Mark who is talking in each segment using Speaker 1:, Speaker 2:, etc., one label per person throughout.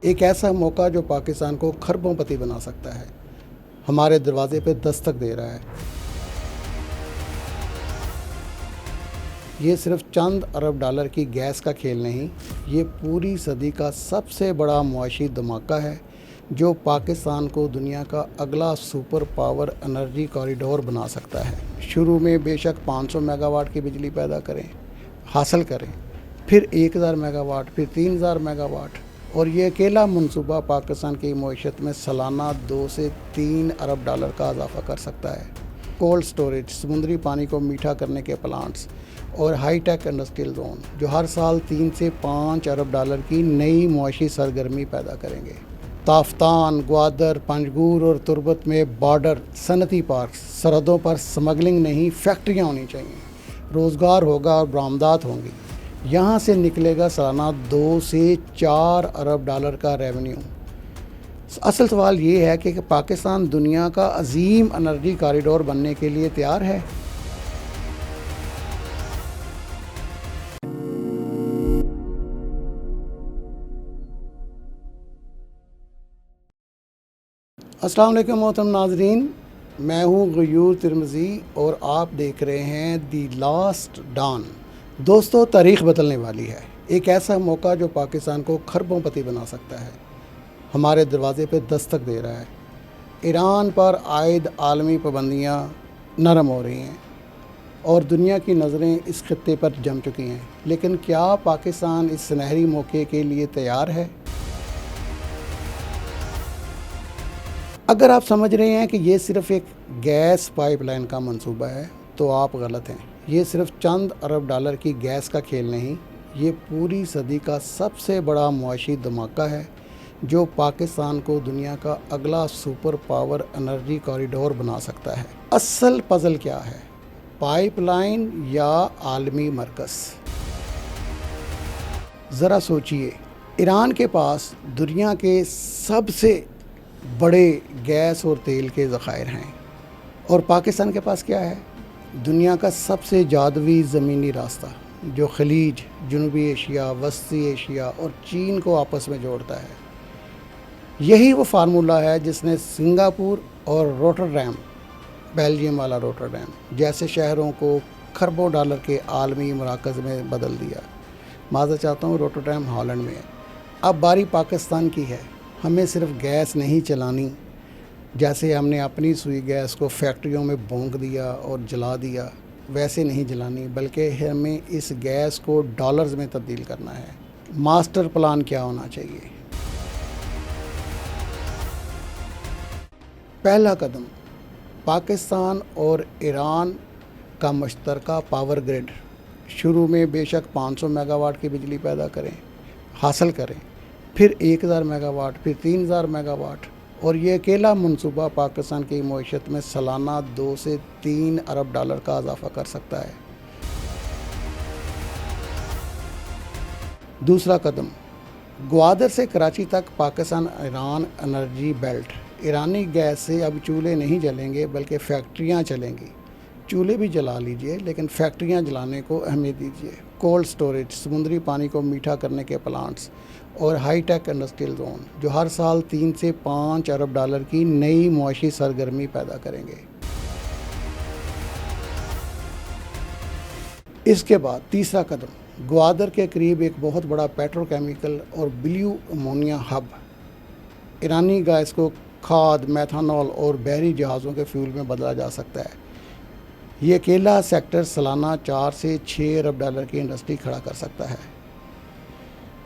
Speaker 1: ایک ایسا موقع جو پاکستان کو خربوں پتی بنا سکتا ہے ہمارے دروازے پہ دستک دے رہا ہے۔ یہ صرف چند ارب ڈالر کی گیس کا کھیل نہیں، یہ پوری صدی کا سب سے بڑا معاشی دھماکہ ہے جو پاکستان کو دنیا کا اگلا سپر پاور انرجی کوریڈور بنا سکتا ہے۔ شروع میں بے شک 500 میگا واٹ کی بجلی پیدا حاصل کریں، پھر 1000 میگا واٹ، پھر 3000 میگا واٹ، اور یہ اکیلا منصوبہ پاکستان کی معیشت میں سالانہ 2 سے 3 ارب ڈالر کا اضافہ کر سکتا ہے۔ کولڈ سٹوریج، سمندری پانی کو میٹھا کرنے کے پلانٹس اور ہائی ٹیک انڈسٹریل زون جو ہر سال 3 سے 5 ارب ڈالر کی نئی معاشی سرگرمی پیدا کریں گے۔ تافتان، گوادر، پنجگور اور تربت میں بارڈر صنعتی پارکس، سرحدوں پر سمگلنگ نہیں، فیکٹریاں ہونی چاہیے، روزگار ہوگا اور برآمدات ہوں گی۔ یہاں سے نکلے گا سالانہ 2 سے 4 ارب ڈالر کا ریونیو۔ اصل سوال یہ ہے کہ پاکستان دنیا کا عظیم انرجی کوریڈور بننے کے لیے تیار ہے۔ السلام علیکم محترم ناظرین، میں ہوں غیور ترمذی اور آپ دیکھ رہے ہیں دی لاسٹ ڈان۔ دوستو، تاریخ بدلنے والی ہے۔ ایک ایسا موقع جو پاکستان کو خربوں پتی بنا سکتا ہے ہمارے دروازے پہ دستک دے رہا ہے۔ ایران پر عائد عالمی پابندیاں نرم ہو رہی ہیں اور دنیا کی نظریں اس خطے پر جم چکی ہیں، لیکن کیا پاکستان اس سنہری موقع کے لیے تیار ہے؟ اگر آپ سمجھ رہے ہیں کہ یہ صرف ایک گیس پائپ لائن کا منصوبہ ہے تو آپ غلط ہیں۔ یہ صرف چند ارب ڈالر کی گیس کا کھیل نہیں، یہ پوری صدی کا سب سے بڑا معاشی دھماکہ ہے جو پاکستان کو دنیا کا اگلا سپر پاور انرجی کوریڈور بنا سکتا ہے۔ اصل پزل کیا ہے؟ پائپ لائن یا عالمی مرکز؟ ذرا سوچئے، ایران کے پاس دنیا کے سب سے بڑے گیس اور تیل کے ذخائر ہیں، اور پاکستان کے پاس کیا ہے؟ دنیا کا سب سے جادوئی زمینی راستہ جو خلیج، جنوبی ایشیا، وسطی ایشیا اور چین کو آپس میں جوڑتا ہے۔ یہی وہ فارمولہ ہے جس نے سنگاپور اور روٹرڈیم، بیلجیم والا روٹرڈیم جیسے شہروں کو خربوں ڈالر کے عالمی مراکز میں بدل دیا۔ معذرت چاہتا ہوں، روٹرڈیم ہالینڈ میں ہے۔ اب باری پاکستان کی ہے۔ ہمیں صرف گیس نہیں چلانی جیسے ہم نے اپنی سوئی گیس کو فیکٹریوں میں بھونک دیا اور جلا دیا، ویسے نہیں جلانی، بلکہ ہمیں اس گیس کو ڈالرز میں تبدیل کرنا ہے۔ ماسٹر پلان کیا ہونا چاہیے؟ پہلا قدم، پاکستان اور ایران کا مشترکہ پاور گریڈ۔ شروع میں بے شک 500 میگا واٹ کی بجلی حاصل کریں، پھر 1000 میگا واٹ، پھر 3000 میگا واٹ، اور یہ اکیلا منصوبہ پاکستان کی معیشت میں سالانہ 2 سے 3 ارب ڈالر کا اضافہ کر سکتا ہے۔ دوسرا قدم، گوادر سے کراچی تک پاکستان ایران انرجی بیلٹ۔ ایرانی گیس سے اب چولہے نہیں جلیں گے بلکہ فیکٹریاں چلیں گی۔ چولہے بھی جلا لیجئے لیکن فیکٹریاں جلانے کو اہمیت دیجیے۔ کولڈ سٹوریج، سمندری پانی کو میٹھا کرنے کے پلانٹس اور ہائی ٹیک انڈسٹریل زون جو ہر سال 3 سے 5 ارب ڈالر کی نئی معاشی سرگرمی پیدا کریں گے۔ اس کے بعد تیسرا قدم، گوادر کے قریب ایک بہت بڑا پیٹرو کیمیکل اور بلیو امونیا ہب۔ ایرانی گیس کو کھاد، میتھانول اور بحری جہازوں کے فیول میں بدلا جا سکتا ہے۔ یہ اکیلا سیکٹر سالانہ 4 سے 6 ارب ڈالر کی انڈسٹری کھڑا کر سکتا ہے۔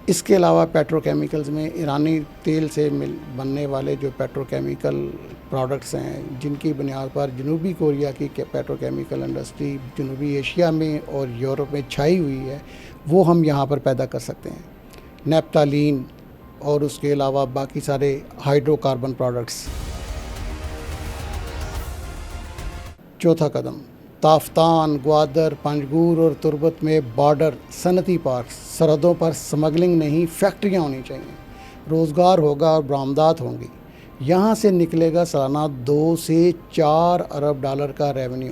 Speaker 1: اس کے علاوہ پیٹرو کیمیکلز میں ایرانی تیل سے بننے والے جو پیٹرو کیمیکل پروڈکٹس ہیں، جن کی بنیاد پر جنوبی کوریا کی پیٹرو کیمیکل انڈسٹری جنوبی ایشیا میں اور یورپ میں چھائی ہوئی ہے، وہ ہم یہاں پر پیدا کر سکتے ہیں۔ نیپتالین اور اس کے علاوہ باقی سارے ہائیڈرو کاربن پروڈکٹس۔ چوتھا قدم، تافتان، گوادر، پنجگور اور تربت میں بارڈر صنعتی پارکس، سرحدوں پر سمگلنگ نہیں، فیکٹریاں ہونی چاہیے، روزگار ہوگا اور برآمدات ہوں گی۔ یہاں سے نکلے گا سالانہ 2 سے 4 ارب ڈالر کا ریونیو۔